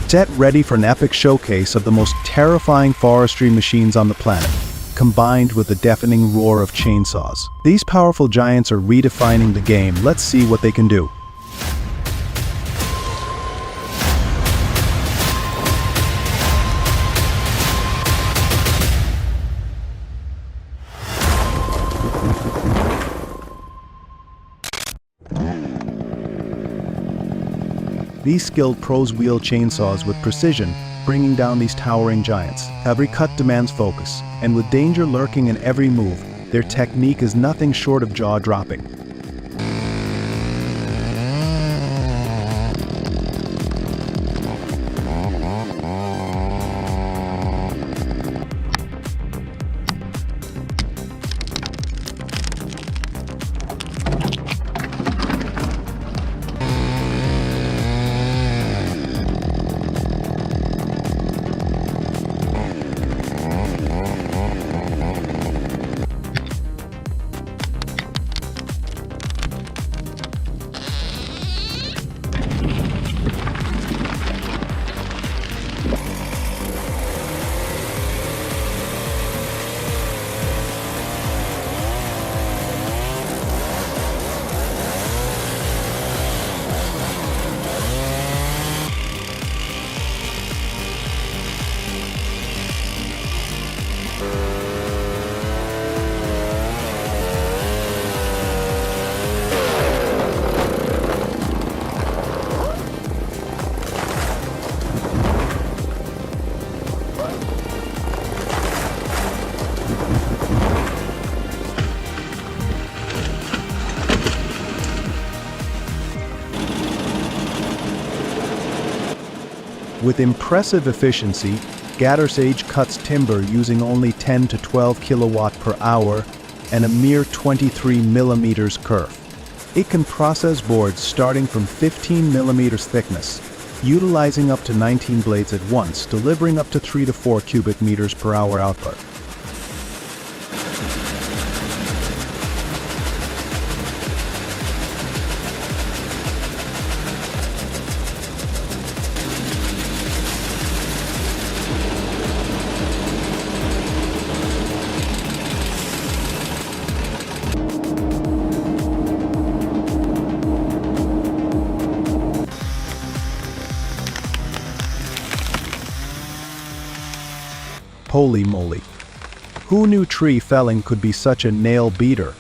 Get ready for an epic showcase of the most terrifying forestry machines on the planet, combined with the deafening roar of chainsaws. These powerful giants are redefining the game. Let's see what they can do. These skilled pros wield chainsaws with precision, bringing down these towering giants. Every cut demands focus, and with danger lurking in every move, their technique is nothing short of jaw-dropping. With impressive efficiency, Gather Sage cuts timber using only 10 to 12 kilowatt per hour and a mere 23 millimeters kerf. It can process boards starting from 15 millimeters thickness, utilizing up to 19 blades at once, delivering up to 3 to 4 cubic meters per hour output. Holy moly! Who knew tree felling could be such a nail beater?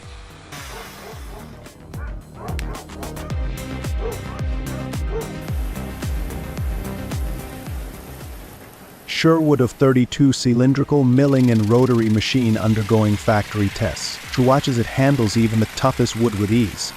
Sherwood of 32 cylindrical milling and rotary machine undergoing factory tests. To watch as it handles even the toughest wood with ease.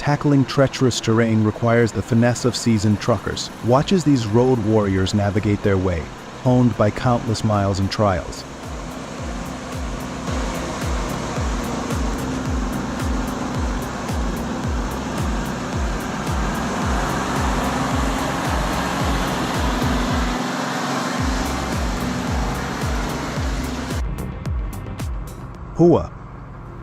Tackling treacherous terrain requires the finesse of seasoned truckers. Watch as these road warriors navigate their way, honed by countless miles and trials. Hua.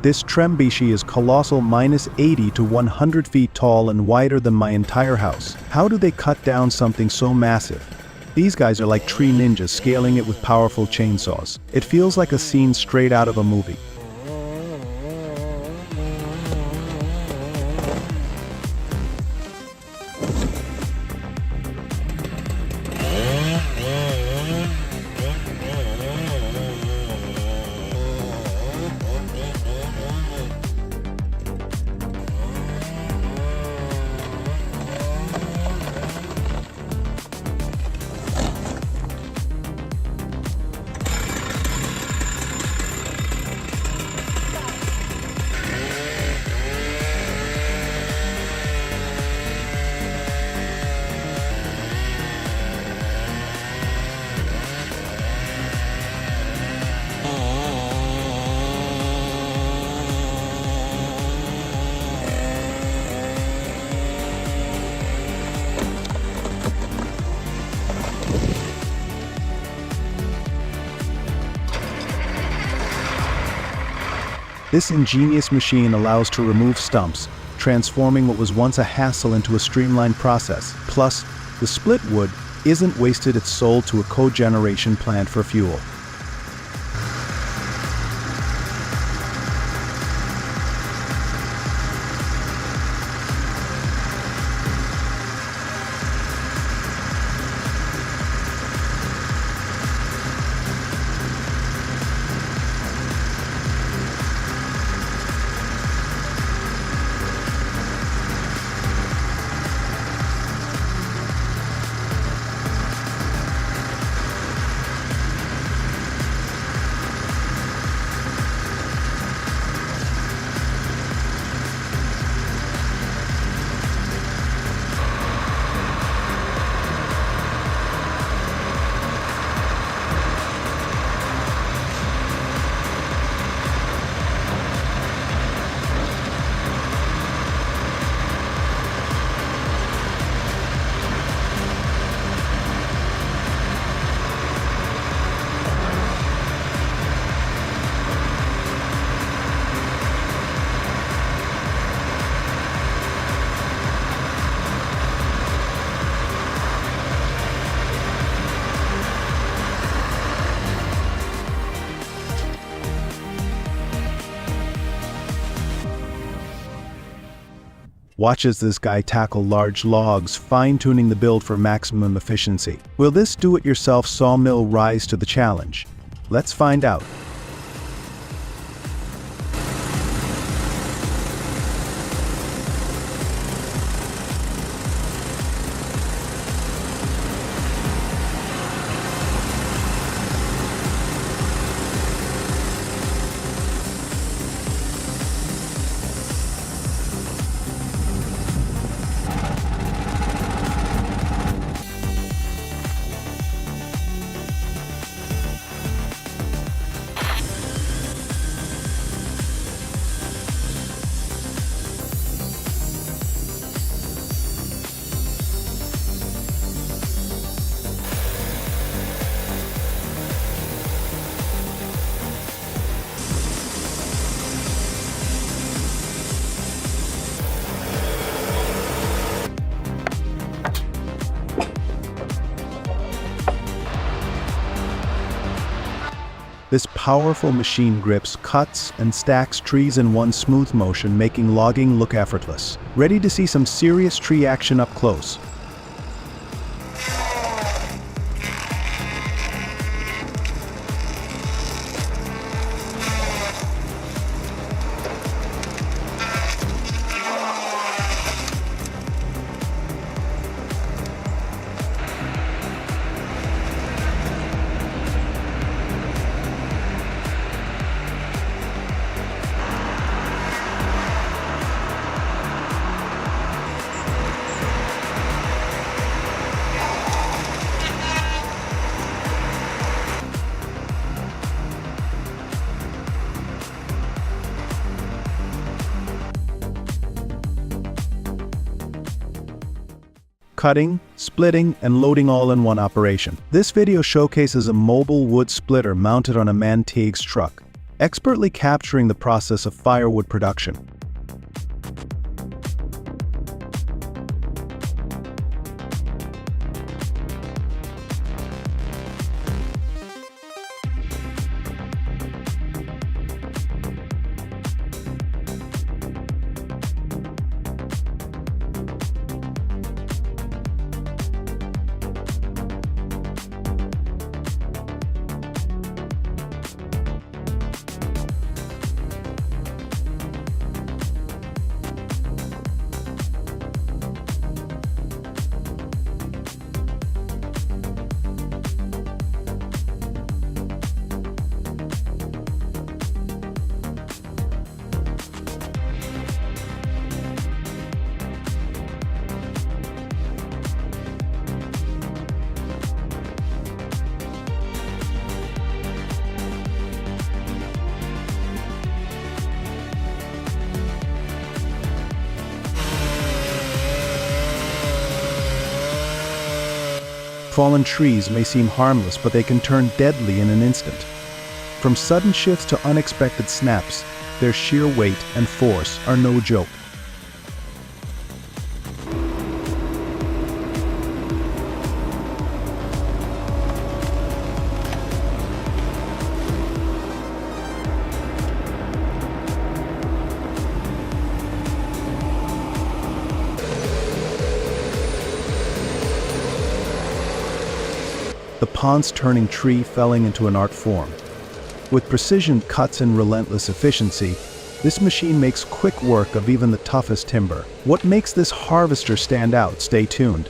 This Trembishi is colossal, minus 80 to 100 feet tall and wider than my entire house. How do they cut down something so massive? These guys are like tree ninjas scaling it with powerful chainsaws. It feels like a scene straight out of a movie. This ingenious machine allows to remove stumps, transforming what was once a hassle into a streamlined process. Plus, the split wood isn't wasted, it's sold to a cogeneration plant for fuel. Watch as this guy tackle large logs, fine-tuning the build for maximum efficiency. Will this do-it-yourself sawmill rise to the challenge? Let's find out. This powerful machine grips, cuts, and stacks trees in one smooth motion, making logging look effortless. Ready to see some serious tree action up close? Cutting, splitting, and loading all in one operation. This video showcases a mobile wood splitter mounted on a man-Teague's truck, expertly capturing the process of firewood production. Fallen trees may seem harmless, but they can turn deadly in an instant. From sudden shifts to unexpected snaps, their sheer weight and force are no joke. The ponds-turning tree felling into an art form. With precision cuts and relentless efficiency, this machine makes quick work of even the toughest timber. What makes this harvester stand out? Stay tuned.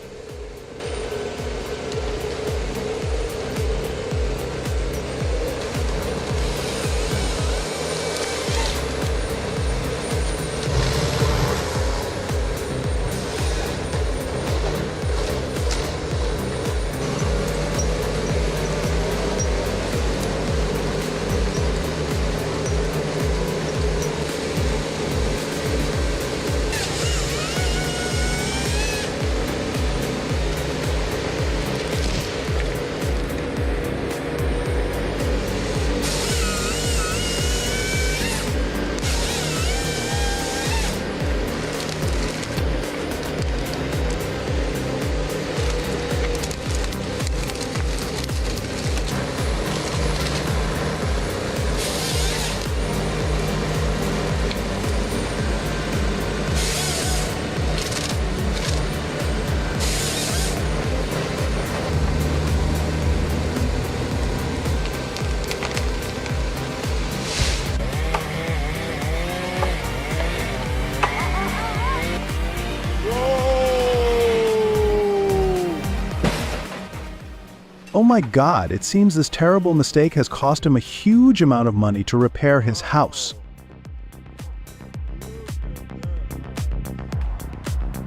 Oh my God, it seems this terrible mistake has cost him a huge amount of money to repair his house.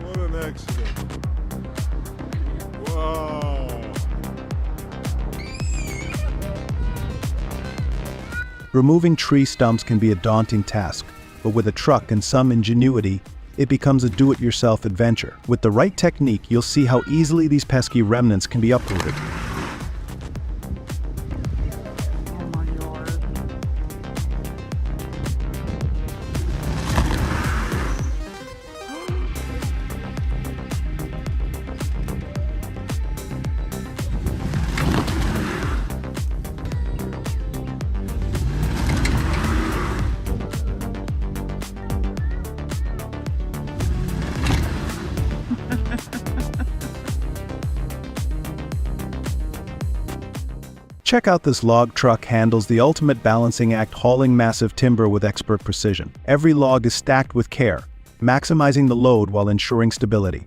What an accident. Wow. Removing tree stumps can be a daunting task, but with a truck and some ingenuity, it becomes a do-it-yourself adventure. With the right technique, you'll see how easily these pesky remnants can be uprooted. Check out this log truck handles the ultimate balancing act, hauling massive timber with expert precision. Every log is stacked with care, maximizing the load while ensuring stability.